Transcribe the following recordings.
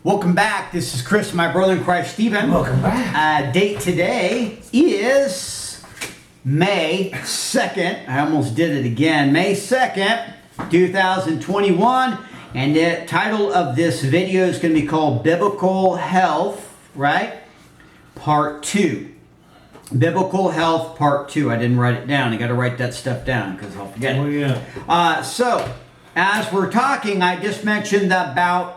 Welcome back. This is Chris, my brother in Christ, Stephen. Welcome back. Date today is May 2nd. I almost did it again. May 2nd, 2021. And the title of this video is going to be called Biblical Health, right? Part 2. Biblical Health Part 2. I didn't write it down. I got to write that stuff down because I'll forget it. Oh, yeah. So, as we're talking, I just mentioned about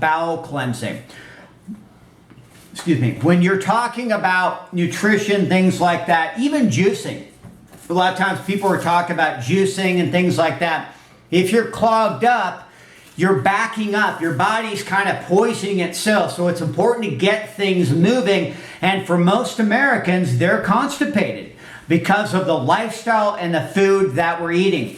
bowel cleansing. When you're talking about nutrition, things like that, even juicing. A lot of times people are talking about juicing and things like that. If you're clogged up, you're backing up. Your body's kind of poisoning itself. So it's important to get things moving. And for most Americans, they're constipated because of the lifestyle and the food that we're eating.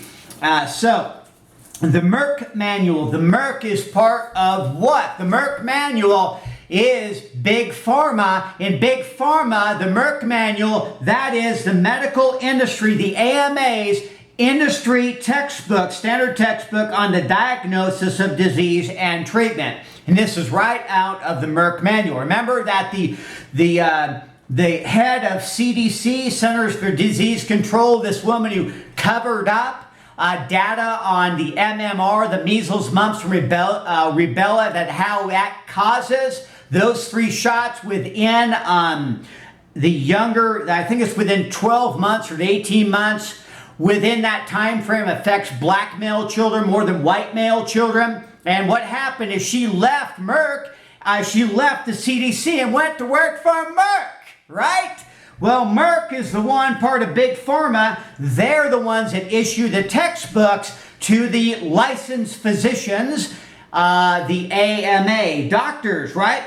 The Merck Manual. The Merck is part of what? The Merck Manual is Big Pharma. In Big Pharma, the Merck Manual, that is the medical industry, the AMA's industry textbook, standard textbook on the diagnosis of disease and treatment. And this is right out of the Merck Manual. Remember that the head of CDC, Centers for Disease Control, this woman who covered up data on the MMR, the measles, mumps, rubella, that how that causes those 3 shots within the younger, I think it's within 12 months or 18 months, within that time frame affects black male children more than white male children. And what happened is she left Merck, she left the CDC and went to work for Merck, right? Well, Merck is the one part of Big Pharma. They're the ones that issue the textbooks to the licensed physicians, the AMA, doctors, right?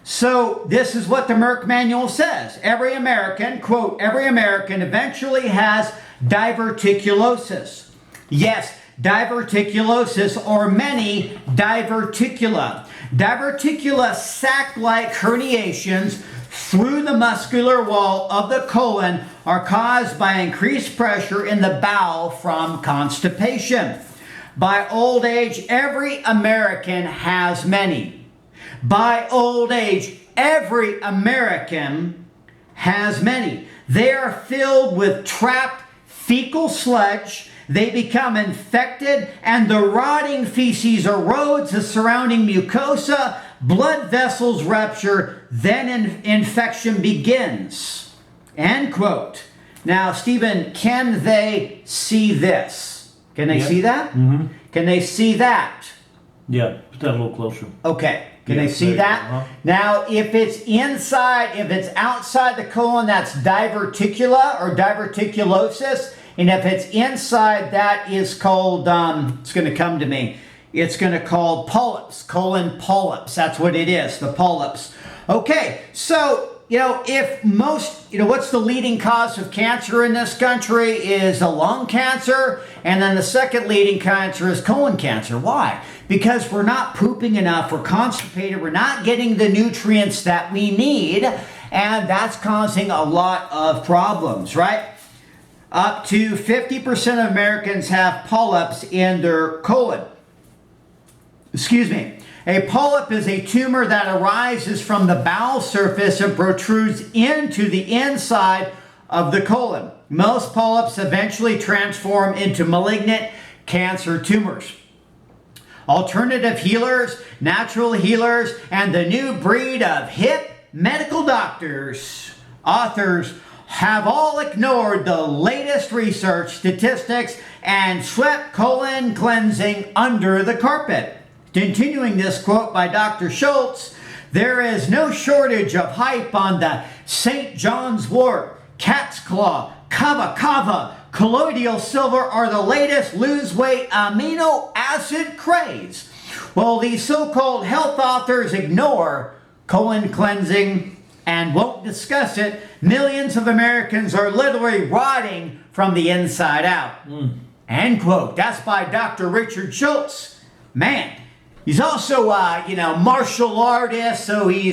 So this is what the Merck Manual says. Every American, quote, every American eventually has diverticulosis. Yes, diverticulosis, or many diverticula. Diverticula sac-like herniations through the muscular wall of the colon are caused by increased pressure in the bowel from constipation. By old age, every American has many. By old age, every American has many. They are filled with trapped fecal sludge. They become infected, and the rotting feces erodes the surrounding mucosa. Blood vessels rupture, then infection begins. End quote. Now, Stephen, can they see this? Can they see that? Mm-hmm. Can they see that? Yeah, put that a little closer. Okay. Can they see that? Uh-huh. Now, if it's inside, if it's outside the colon, that's diverticula or diverticulosis. And if it's inside, that is called, it's going to come to me. It's going to call polyps, colon polyps. That's what it is, the polyps. Okay, so, if most, what's the leading cause of cancer in this country is a lung cancer, and then the second leading cancer is colon cancer. Why? Because we're not pooping enough, we're constipated, we're not getting the nutrients that we need, and that's causing a lot of problems, right? Up to 50% of Americans have polyps in their colon. A polyp is a tumor that arises from the bowel surface and protrudes into the inside of the colon. Most polyps eventually transform into malignant cancer tumors. Alternative healers, natural healers, and the new breed of hip medical doctors, authors, have all ignored the latest research, statistics, and swept colon cleansing under the carpet. Continuing this quote by Dr. Schultz, there is no shortage of hype on the St. John's wort, cat's claw, kava, colloidal silver are the latest lose weight amino acid craze. Well, these so-called health authors ignore colon cleansing and won't discuss it. Millions of Americans are literally rotting from the inside out. End quote. That's by Dr. Richard Schultz. Man, he's also, martial artist, so he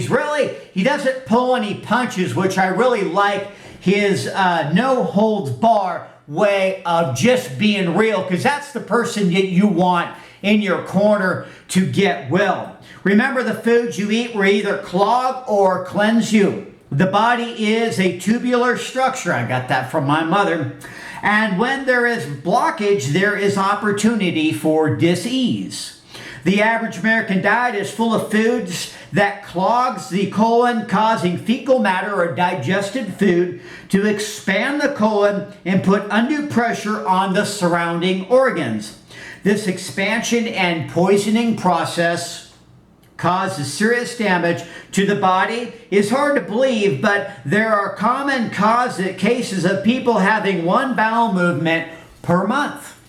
doesn't pull any punches, which I really like his no holds bar way of just being real, because that's the person that you want in your corner to get well. Remember, the foods you eat will either clog or cleanse you. The body is a tubular structure. I got that from my mother. And when there is blockage, there is opportunity for disease. The average American diet is full of foods that clogs the colon, causing fecal matter or digested food to expand the colon and put undue pressure on the surrounding organs. This expansion and poisoning process causes serious damage to the body. It's hard to believe, but there are common cases of people having one bowel movement per month.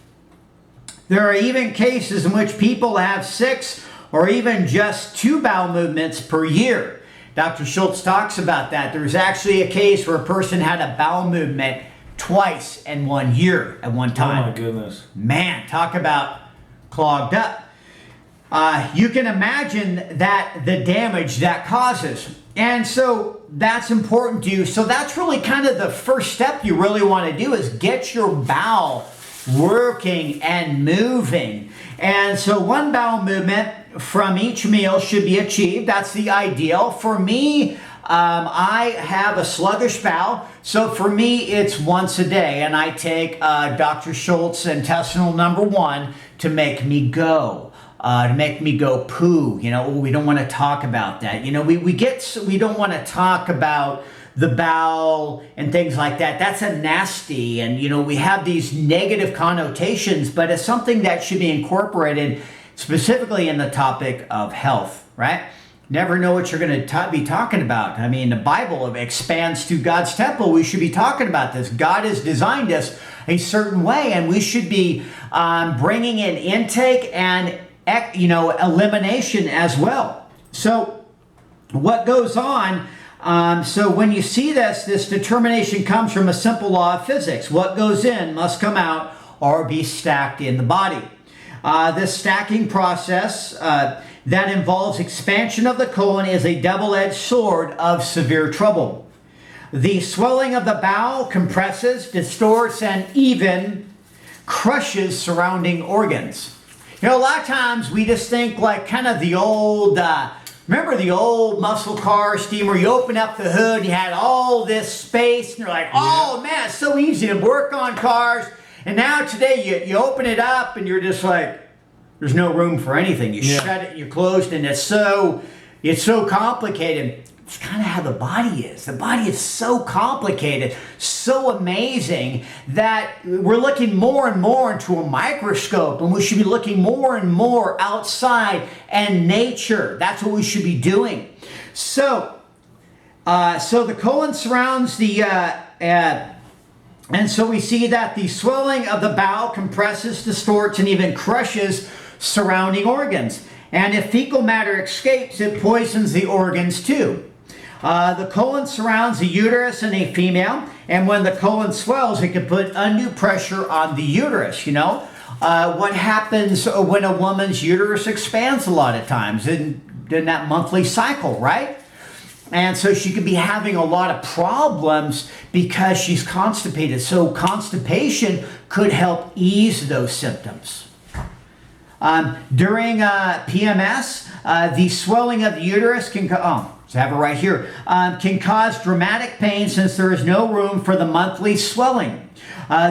There are even cases in which people have 6 or even just 2 bowel movements per year. Dr. Schultz talks about that. There was actually a case where a person had a bowel movement twice in 1 year at one time. Oh my goodness. Man, talk about clogged up. You can imagine that the damage that causes. And so that's important to you. So that's really kind of the first step you really want to do, is get your bowel working and moving. And so 1 bowel movement from each meal should be achieved. That's the ideal. For me, I have a sluggish bowel, so for me it's once a day, and I take Dr. Schultz intestinal number 1 to make me go. To make me go poo. You know, we don't want to talk about that. You know, we don't want to talk about the bowel and things like that. That's a nasty, and you know, we have these negative connotations, but it's something that should be incorporated specifically in the topic of health, right? Never know what you're going to be talking about. I mean, the Bible expands to God's temple. We should be talking about this. God has designed us a certain way, and we should be bringing in intake and elimination as well. So what goes on? So when you see this determination comes from a simple law of physics. What goes in must come out or be stacked in the body. This stacking process that involves expansion of the colon is a double-edged sword of severe trouble. The swelling of the bowel compresses, distorts, and even crushes surrounding organs. You know, a lot of times we just think like kind of the old, remember the old muscle car steamer? You open up the hood, you had all this space, and you're like, oh man, it's so easy to work on cars. And now today you open it up and you're just like, there's no room for anything. You shut it, you're closed, and it's so complicated. It's kind of how the body is. The body is so complicated, so amazing, that we're looking more and more into a microscope, and we should be looking more and more outside and nature. That's what we should be doing. So the colon surrounds the, and so we see that the swelling of the bowel compresses, distorts, and even crushes surrounding organs. And if fecal matter escapes, it poisons the organs too. The colon surrounds the uterus in a female, and when the colon swells, it can put undue pressure on the uterus, you know. What happens when a woman's uterus expands a lot of times in that monthly cycle, right? And so she could be having a lot of problems because she's constipated. So constipation could help ease those symptoms. During PMS, the swelling of the uterus can I have it right here, can cause dramatic pain since there is no room for the monthly swelling.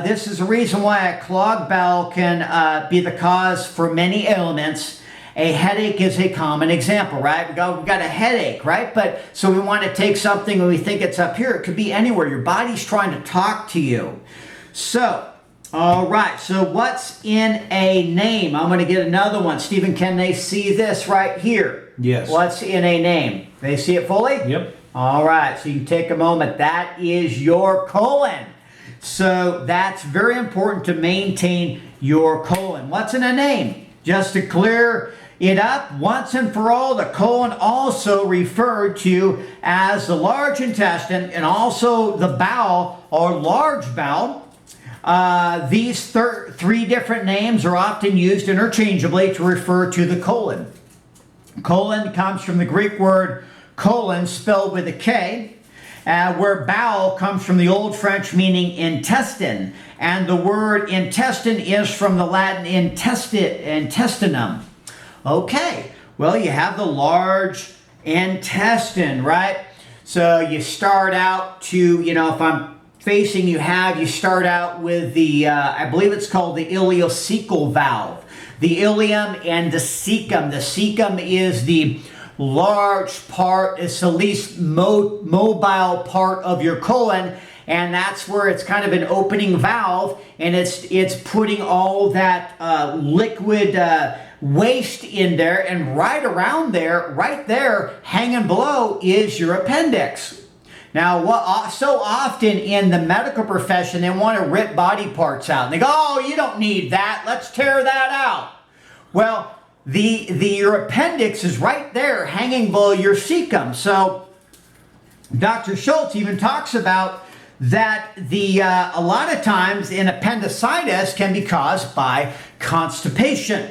This is a reason why a clogged bowel can be the cause for many ailments. A headache is a common example, right? We've got a headache, right? But so we want to take something and we think it's up here. It could be anywhere. Your body's trying to talk to you. So, all right. So what's in a name? I'm going to get another one. Stephen, can they see this right here? Yes. What's in a name? They see it fully? Yep. All right. So you can take a moment. That is your colon. So that's very important to maintain your colon. What's in a name? Just to clear it up once and for all, the colon also referred to as the large intestine and also the bowel or large bowel. These three different names are often used interchangeably to refer to the colon. Colon comes from the Greek word colon, spelled with a K, where bowel comes from the Old French meaning intestine. And the word intestine is from the Latin intestinum. Okay, well, you have the large intestine, right? So you start out to, if I'm facing you start out with the, I believe it's called the ileocecal valve. The ileum and the cecum. The cecum is the large part, it's the least mobile part of your colon, and that's where it's kind of an opening valve, and it's putting all that liquid waste in there, and right around there, right there, hanging below is your appendix. Now, so often in the medical profession, they want to rip body parts out. And they go, oh, you don't need that. Let's tear that out. Well, your appendix is right there hanging below your cecum. So Dr. Schultz even talks about that a lot of times an appendicitis can be caused by constipation.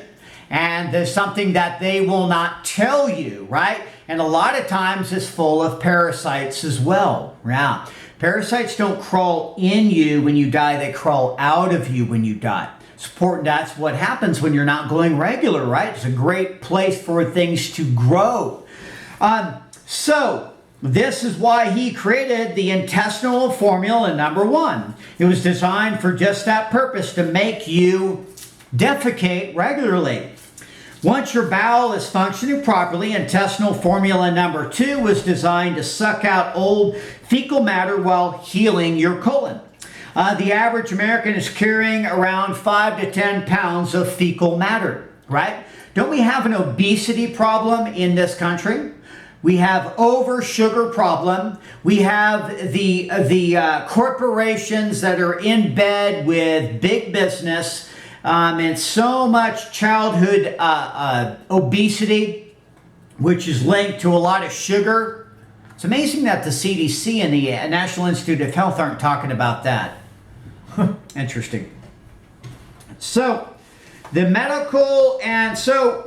And there's something that they will not tell you, right? And a lot of times it's full of parasites as well. Yeah. Parasites don't crawl in you when you die, they crawl out of you when you die. It's important. That's what happens when you're not going regular, right? It's a great place for things to grow. So this is why he created the intestinal formula number 1. It was designed for just that purpose, to make you defecate regularly. Once your bowel is functioning properly, intestinal formula number 2 was designed to suck out old fecal matter while healing your colon. The average American is carrying around 5 to 10 pounds of fecal matter, right? Don't we have an obesity problem in this country? We have over sugar problem. We have the corporations that are in bed with big business, and so much childhood obesity, which is linked to a lot of sugar. It's amazing that the CDC and the National Institute of Health aren't talking about that. Interesting. So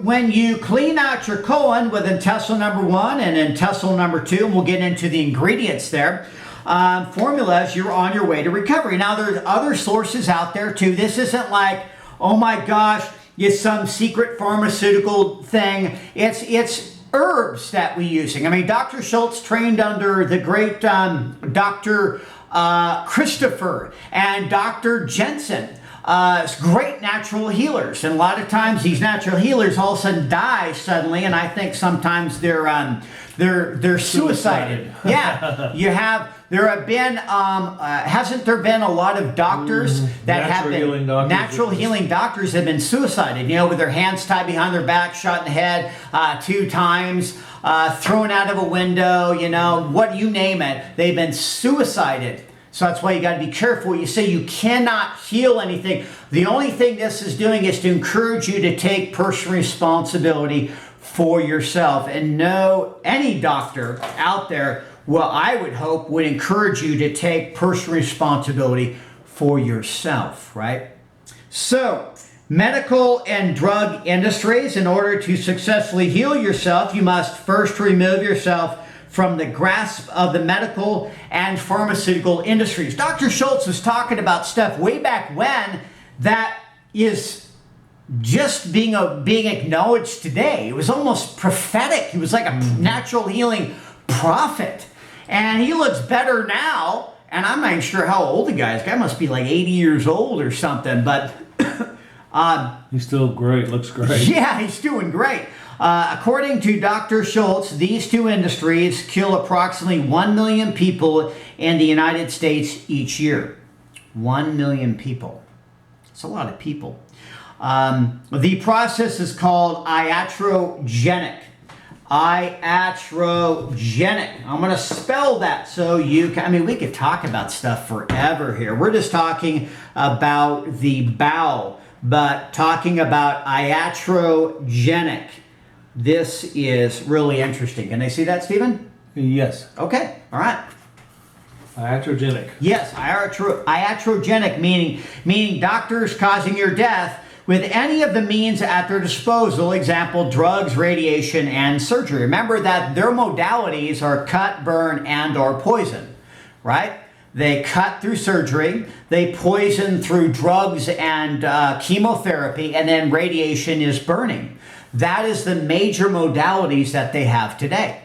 when you clean out your colon with intestinal number 1 and intestinal number 2, and we'll get into the ingredients there, formulas, you're on your way to recovery. Now, there's other sources out there too. This isn't like, oh my gosh, it's some secret pharmaceutical thing. It's herbs that we're using. I mean, Dr. Schultz trained under the great Dr. Christopher and Dr. Jensen. Great natural healers, and a lot of times these natural healers all of a sudden die suddenly, and I think sometimes they're suicided. Yeah, there have been hasn't there been a lot of doctors that have been natural healing doctors have been suicided? With their hands tied behind their back, shot in the head 2 times, thrown out of a window. What you name it, they've been suicided. So that's why you got to be careful. You say you cannot heal anything. The only thing this is doing is to encourage you to take personal responsibility for yourself. And no, any doctor out there, well, I would hope, would encourage you to take personal responsibility for yourself, right? So, medical and drug industries, in order to successfully heal yourself, you must first remove yourself from the grasp of the medical and pharmaceutical industries. Dr. Schultz was talking about stuff way back when that is just being acknowledged today. It was almost prophetic. He was like a natural healing prophet. And he looks better now, and I'm not even sure how old the guy is. The guy must be like 80 years old or something, but he's still great, looks great. Yeah, he's doing great. According to Dr. Schultz, these 2 industries kill approximately 1 million people in the United States each year. 1 million people. That's a lot of people. The process is called iatrogenic. Iatrogenic. I'm going to spell that so you can, we could talk about stuff forever here. We're just talking about the bowel, but talking about iatrogenic. This is really interesting. Can I see that, Stephen? Yes. Okay. All right. Iatrogenic. Yes. Iatrogenic, meaning doctors causing your death with any of the means at their disposal, example, drugs, radiation, and surgery. Remember that their modalities are cut, burn, and or poison. right? They cut through surgery, they poison through drugs and chemotherapy, and then radiation is burning. That is the major modalities that they have today.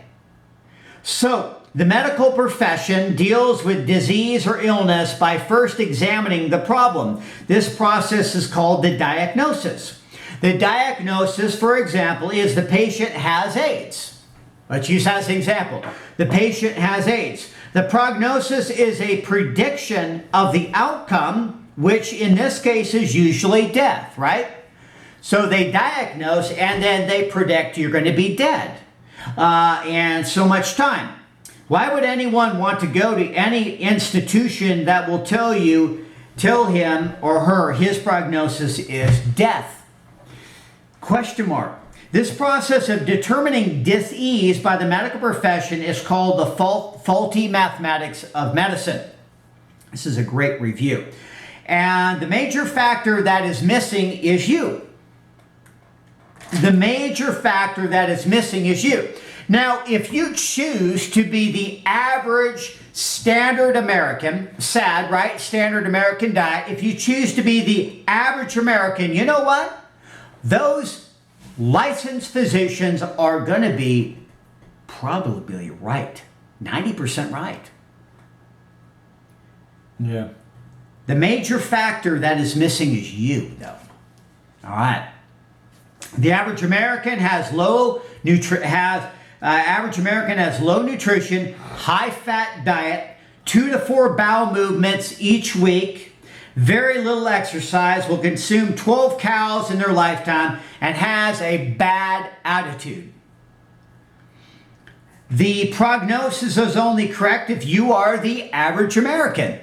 So, the medical profession deals with disease or illness by first examining the problem. This process is called the diagnosis. The diagnosis, for example, is the patient has AIDS. Let's use that as an example. The patient has AIDS. The prognosis is a prediction of the outcome, which in this case is usually death, right? So they diagnose and then they predict you're going to be dead and so much time. Why would anyone want to go to any institution that will tell him or her his prognosis is death? Question mark. This process of determining disease by the medical profession is called the faulty mathematics of medicine. This is a great review. And the major factor that is missing is you. The major factor that is missing is you. Now, if you choose to be the average standard American, sad, right? Standard American diet. If you choose to be the average American, you know what? Those licensed physicians are going to be probably right. 90% right. Yeah. The major factor that is missing is you, though. All right. The average American has low nutrition, high-fat diet, 2 to 4 bowel movements each week, very little exercise, will consume 12 cows in their lifetime, and has a bad attitude. The prognosis is only correct if you are the average American.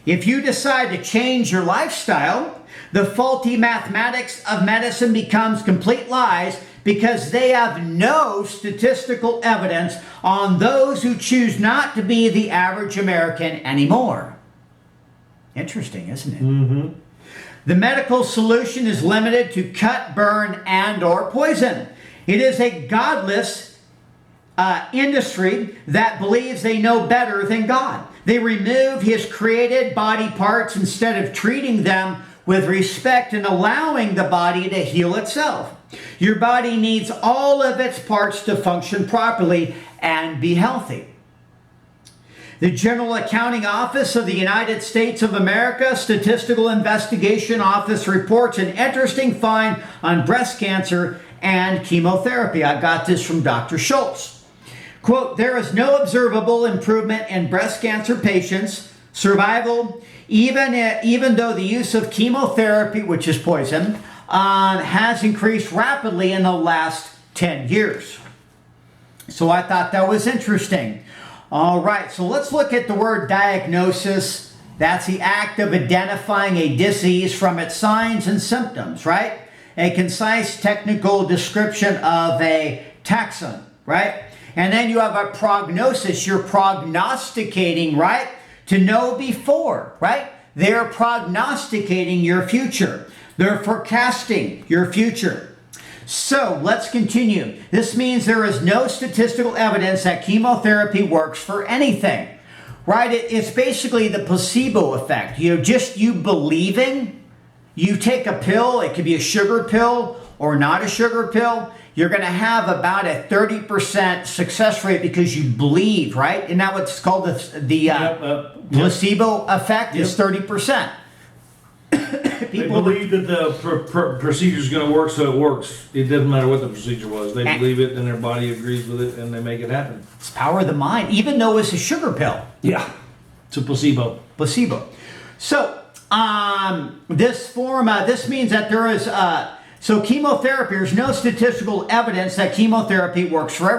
If you decide to change your lifestyle, the faulty mathematics of medicine becomes complete lies because they have no statistical evidence on those who choose not to be the average American anymore. Interesting, isn't it? Mm-hmm. The medical solution is limited to cut, burn, and or poison. It is a godless industry that believes they know better than God. They remove his created body parts instead of treating them with respect and allowing the body to heal itself. Your body needs all of its parts to function properly and be healthy. The General Accounting Office of the United States of America Statistical Investigation Office reports an interesting find on breast cancer and chemotherapy. I got this from Dr. Schultz. Quote, there is no observable improvement in breast cancer patients' survival, even though the use of chemotherapy, which is poison, has increased rapidly in the last 10 years. So I thought that was interesting. All right, so let's look at the word diagnosis. That's the act of identifying a disease from its signs and symptoms, right? A concise technical description of a taxon, right? And then you have a prognosis. You're prognosticating, right? To know before, right? They're prognosticating your future. They're forecasting your future. So let's continue. This means there is no statistical evidence that chemotherapy works for anything, right? It's basically the placebo effect. Just you believing. You take a pill, it could be a sugar pill or not a sugar pill. You're going to have about a 30% success rate because you believe, right? Isn't that what's called the placebo effect? Is 30%. They believe that the procedure is going to work, so it works. It doesn't matter what the procedure was. They believe it, and their body agrees with it, and they make it happen. It's power of the mind, even though it's a sugar pill. Yeah, it's a placebo. Placebo. So this means that there is so chemotherapy. There's no statistical evidence that chemotherapy works for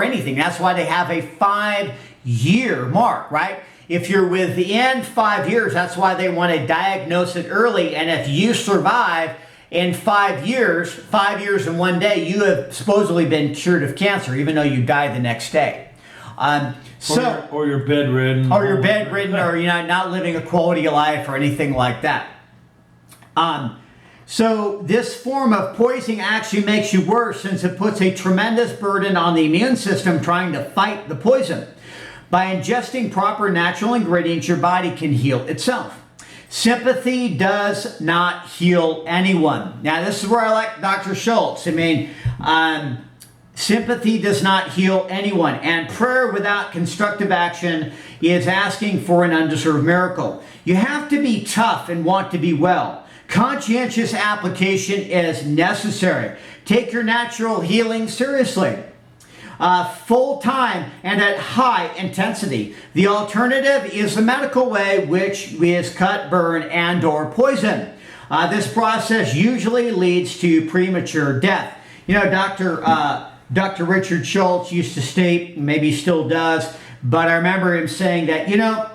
anything. That's why they have a 5-year mark, right? If you're within 5 years, that's why they want to diagnose it early. And if you survive in 5 years and 1 day, you have supposedly been cured of cancer, even though you die the next day. Or you're bedridden. Or you're bedridden, or not living a quality of life or anything like that. So this form of poisoning actually makes you worse since it puts a tremendous burden on the immune system trying to fight the poison. By ingesting proper natural ingredients, your body can heal itself. Sympathy does not heal anyone. Now, this is where I like Dr. Schultz. I mean, sympathy does not heal anyone. And prayer without constructive action is asking for an undeserved miracle. You have to be tough and want to be well. Conscientious application is necessary. Take your natural healing seriously. Full time and at high intensity. The alternative is the medical way, which is cut, burn, and or poison. This process usually leads to premature death. You know, Dr. Richard Schultz used to state, maybe still does, but I remember him saying that, you know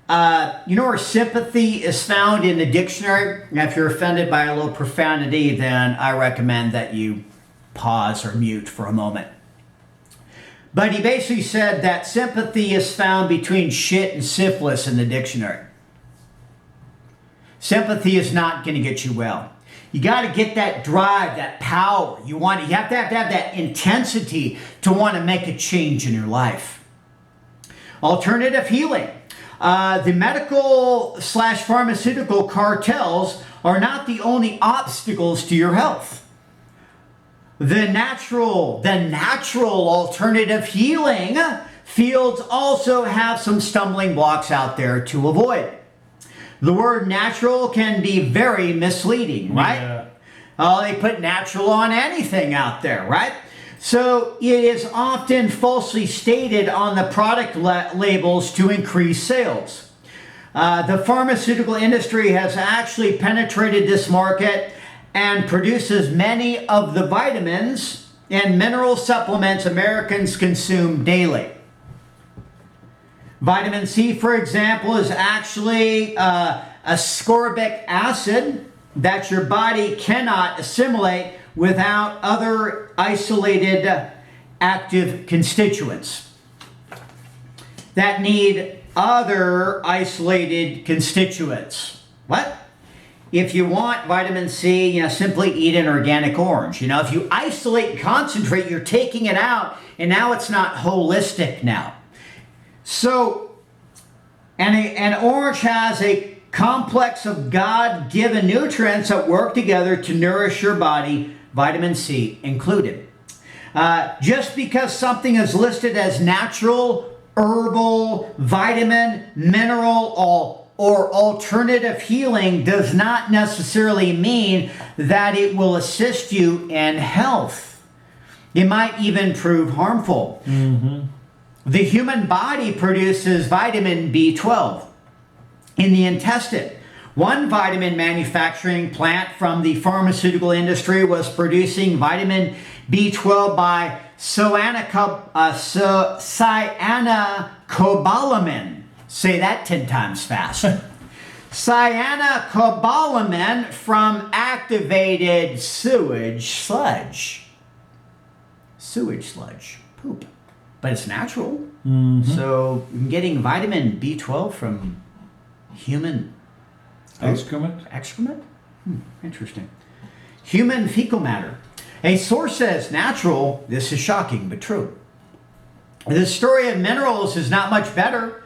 where sympathy is found in the dictionary? And if you're offended by a little profanity, then I recommend that you pause or mute for a moment. But he basically said that sympathy is found between shit and syphilis in the dictionary. Sympathy is not going to get you well. You got to get that drive, that power. You have to have that intensity to want to make a change in your life. Alternative healing. The medical/pharmaceutical cartels are not the only obstacles to your health. The natural alternative healing fields also have some stumbling blocks out there to avoid. The word natural can be very misleading, right? Yeah. They put natural on anything out there, right? So it is often falsely stated on the product labels to increase sales. The pharmaceutical industry has actually penetrated this market and produces many of the vitamins and mineral supplements Americans consume daily. Vitamin C, for example, is actually ascorbic acid that your body cannot assimilate without other isolated active constituents that need other isolated constituents. What? If you want vitamin C, simply eat an organic orange. If you isolate and concentrate, you're taking it out, and now it's not holistic now. So, an orange has a complex of God-given nutrients that work together to nourish your body, vitamin C included. Just because something is listed as natural, herbal, vitamin, mineral, or alternative healing does not necessarily mean that it will assist you in health. It might even prove harmful. Mm-hmm. The human body produces vitamin B12 in the intestine. One vitamin manufacturing plant from the pharmaceutical industry was producing vitamin B12 by cyanocobalamin. Say that 10 times fast. Cyanocobalamin from activated sewage sludge. Sewage sludge. Poop. But it's natural. Mm-hmm. So you're getting vitamin B12 from human excrement. Excrement? Interesting. Human fecal matter. A source says natural. This is shocking, but true. The story of minerals is not much better.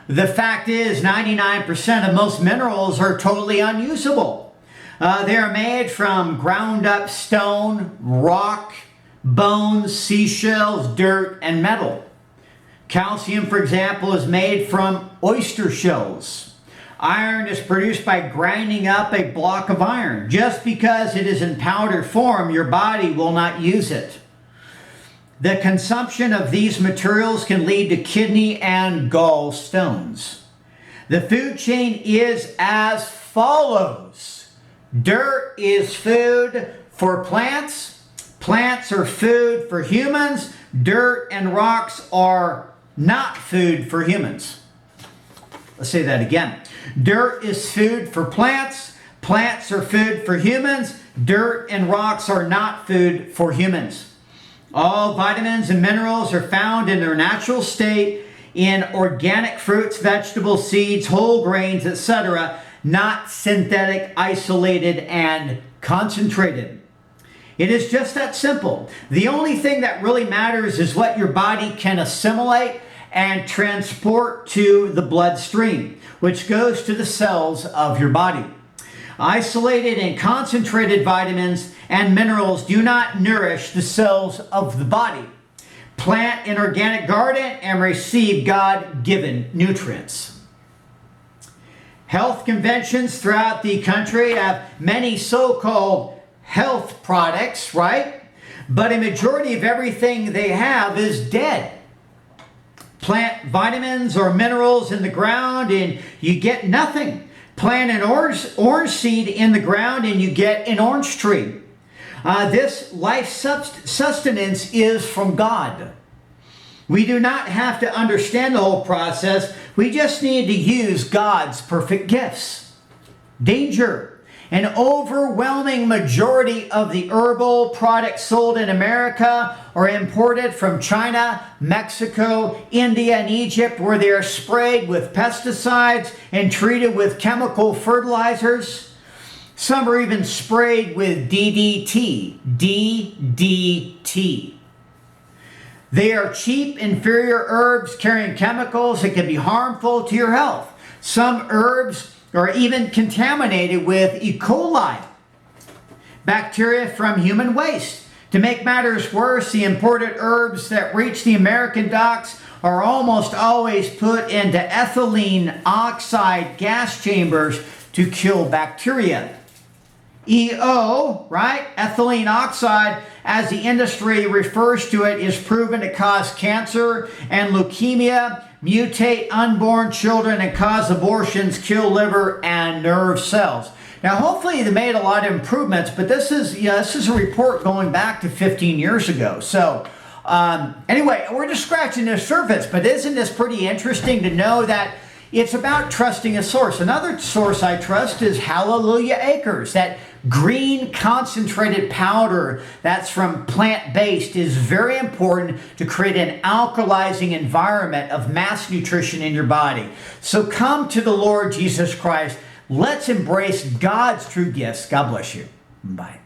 The fact is 99% of most minerals are totally unusable. They are made from ground up stone, rock, bones, seashells, dirt, and metal. Calcium, for example, is made from oyster shells. Iron is produced by grinding up a block of iron. Just because it is in powder form, your body will not use it. The consumption of these materials can lead to kidney and gallstones. The food chain is as follows. Dirt is food for plants. Plants are food for humans. Dirt and rocks are not food for humans. Let's say that again. Dirt is food for plants. Plants are food for humans. Dirt and rocks are not food for humans. All vitamins and minerals are found in their natural state in organic fruits, vegetables, seeds, whole grains, etc., not synthetic, isolated, and concentrated. It is just that simple. The only thing that really matters is what your body can assimilate and transport to the bloodstream, which goes to the cells of your body. Isolated and concentrated vitamins and minerals do not nourish the cells of the body. Plant an organic garden and receive God-given nutrients. Health conventions throughout the country have many so-called health products, right? But a majority of everything they have is dead. Plant vitamins or minerals in the ground and you get nothing. Plant an orange seed in the ground and you get an orange tree. This life sustenance is from God. We do not have to understand the whole process. We just need to use God's perfect gifts. Danger. An overwhelming majority of the herbal products sold in America are imported from China, Mexico, India, and Egypt, where they are sprayed with pesticides and treated with chemical fertilizers. Some are even sprayed with DDT. DDT. They are cheap, inferior herbs carrying chemicals that can be harmful to your health. Some herbs are even contaminated with E. coli, bacteria from human waste. To make matters worse, the imported herbs that reach the American docks are almost always put into ethylene oxide gas chambers to kill bacteria. EO, right? Ethylene oxide, as the industry refers to it, is proven to cause cancer and leukemia, mutate unborn children, and cause abortions, kill liver and nerve cells. Now, hopefully they made a lot of improvements, but this is a report going back to 15 years ago. So anyway, we're just scratching the surface, but isn't this pretty interesting to know that it's about trusting a source? Another source I trust is Hallelujah Acres. That green concentrated powder that's from plant-based is very important to create an alkalizing environment of mass nutrition in your body. So come to the Lord Jesus Christ. Let's embrace God's true gifts. God bless you. Bye.